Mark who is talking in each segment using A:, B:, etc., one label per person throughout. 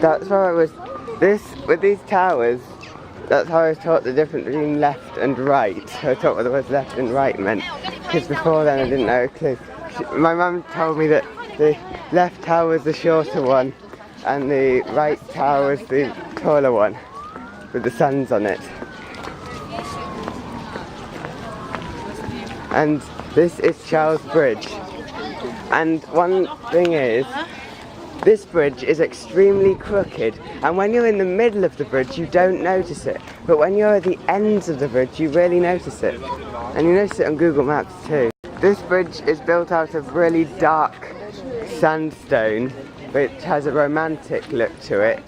A: that's how I was, with these towers, that's how I was taught the difference between left and right. I was taught what the words left and right meant, because before then I didn't know a clue. My mum told me that the left tower is the shorter one, and the right tower is the taller one, with the suns on it. And this is Charles Bridge. And one thing is, this bridge is extremely crooked, and when you're in the middle of the bridge you don't notice it, but when you're at the ends of the bridge you really notice it, and you notice it on Google Maps too. This bridge is built out of really dark sandstone, which has a romantic look to it.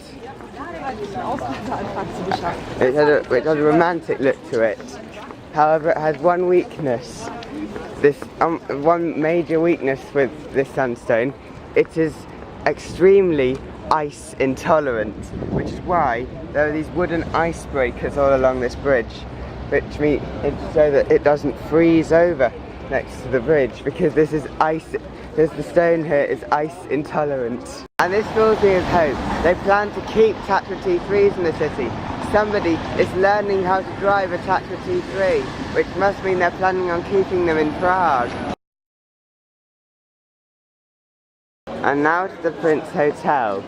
A: Which has a romantic look to it. However, it has one weakness. One major weakness with this sandstone. It is extremely ice intolerant, which is why there are these wooden icebreakers all along this bridge, which mean so that it doesn't freeze over next to the bridge, because this is ice. The stone here is ice intolerant. And this fills me with hope. They plan to keep Tatra T3s in the city. Somebody is learning how to drive a Tatra T3, which must mean they're planning on keeping them in Prague. And now to the Prince Hotel,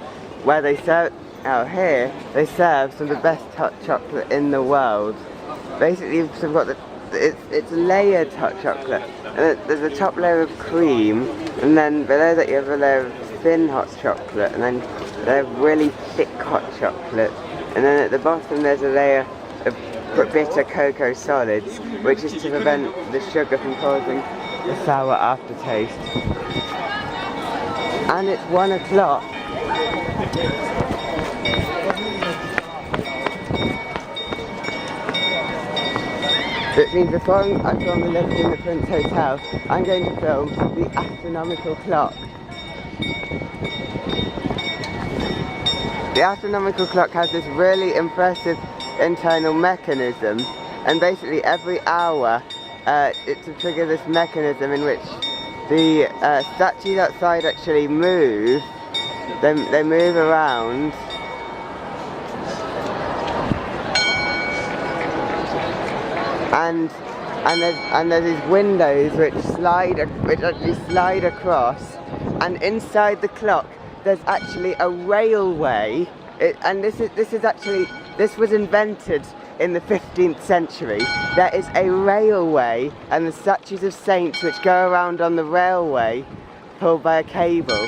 A: where they serve, out here, they serve some of the best hot chocolate in the world. Basically, you've got it's layered hot chocolate. And there's a top layer of cream, and then below that you have a layer of thin hot chocolate, and then they have really thick hot chocolate. And then at the bottom there's a layer of bitter cocoa solids, which is to prevent the sugar from causing a sour aftertaste. And it's 1 o'clock. Which means before I film the lift in the Prince Hotel, I'm going to film the astronomical clock. The astronomical clock has this really impressive internal mechanism, and basically every hour it's to trigger this mechanism in which the statues outside actually move. They move around. And there's these windows which actually slide across, and inside the clock there's actually a railway. This was invented in the 15th century. There is a railway and the statues of saints which go around on the railway pulled by a cable.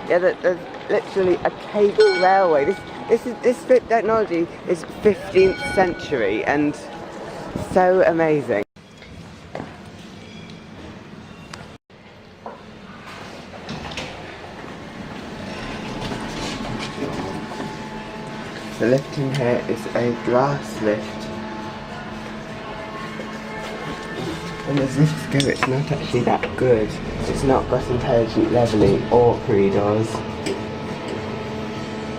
A: Yeah, there's literally a cable railway. This technology is 15th century and so amazing. The lift in here is a glass lift. And as lifts go, it's not actually that good. It's not got intelligent levelling or corridors.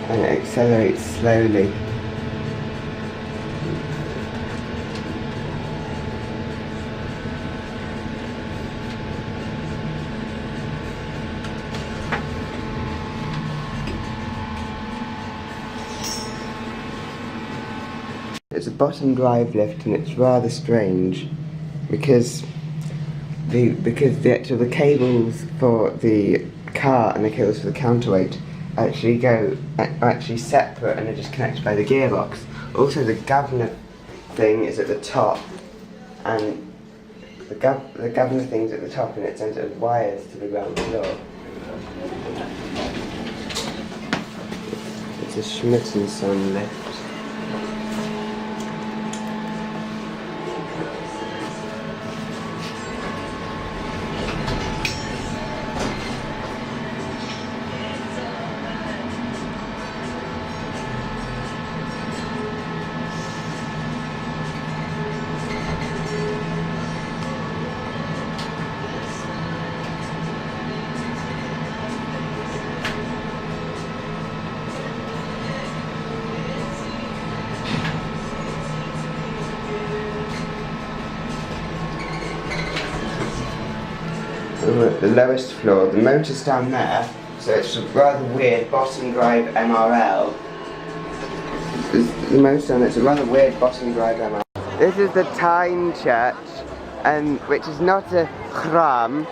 A: And it accelerates slowly. It's a bottom drive lift, and it's rather strange because the cables for the car and the cables for the counterweight are actually separate, and are just connected by the gearbox. Also, the governor thing is at the top, and the governor thing's at the top, and it sends it as wires to the ground floor. It's a Schmidt Sohn lift. We're at the lowest floor. The motor's down there, So it's a rather weird bottom drive MRL. The most on it's a rather weird bottom drive MRL. This is the Tyne Church, and which is not a chram,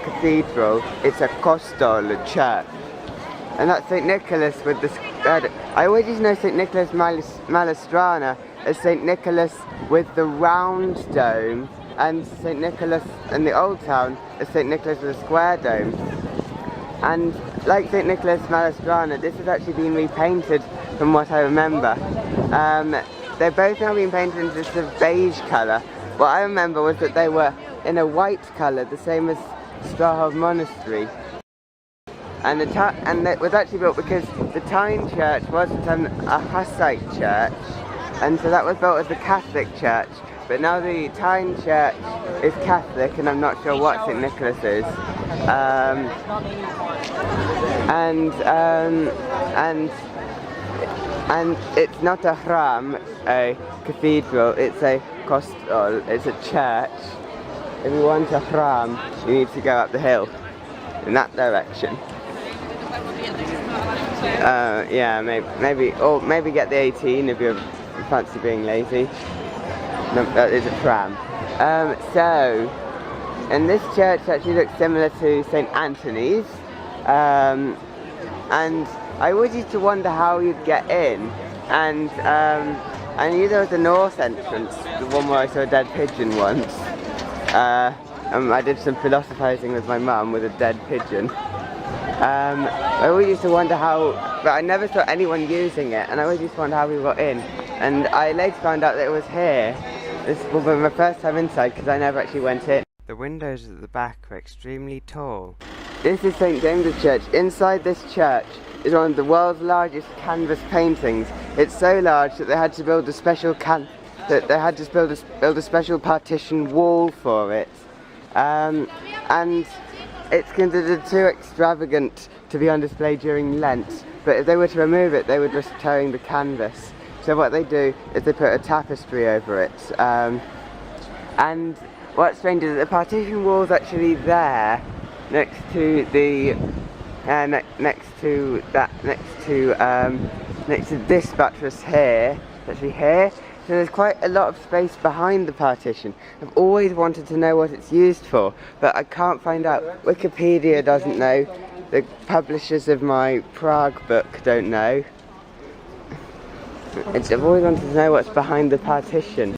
A: cathedral, it's a kostol, a church. And that's St. Nicholas with the... I always used to know St. Nicholas Malestrana as St. Nicholas with the round dome, and St. Nicholas in the Old Town as St. Nicholas with a square dome. And like St. Nicholas Malestrana, this has actually been repainted from what I remember. They're both now being painted into this sort of beige colour. What I remember was that they were in a white colour, the same as Strahov Monastery. And it was actually built because the Tyne Church was a Hussite church, and so that was built as the Catholic church. But now the Tyne Church is Catholic, and I'm not sure what St. Nicholas is. And it's not a chram, a cathedral, it's a kostol, it's a church. If you want a chram, you need to go up the hill, in that direction. Yeah, maybe get the 18 if you fancy being lazy. No, that is a tram. And this church actually looks similar to St. Anthony's, and I always used to wonder how you'd get in, and I knew there was a north entrance, the one where I saw a dead pigeon once. I did some philosophising with my mum with a dead pigeon. I always used to wonder how, but I never saw anyone using it, and I always used to wonder how we got in. And I later found out that it was here. This was my first time inside because I never actually went in. The windows at the back are extremely tall. This is St. James's Church. Inside this church is one of the world's largest canvas paintings. It's so large that they had to build a special build a special partition wall for it. And it's considered too extravagant to be on display during Lent, but if they were to remove it, they would risk tearing the canvas. So what they do is they put a tapestry over it. And what's strange is that the partition wall is actually there, next to the next to this buttress here. It's actually here. So there's quite a lot of space behind the partition. I've always wanted to know what it's used for, but I can't find out. Wikipedia doesn't know. The publishers of my Prague book don't know. I've always wanted to know what's behind the partition.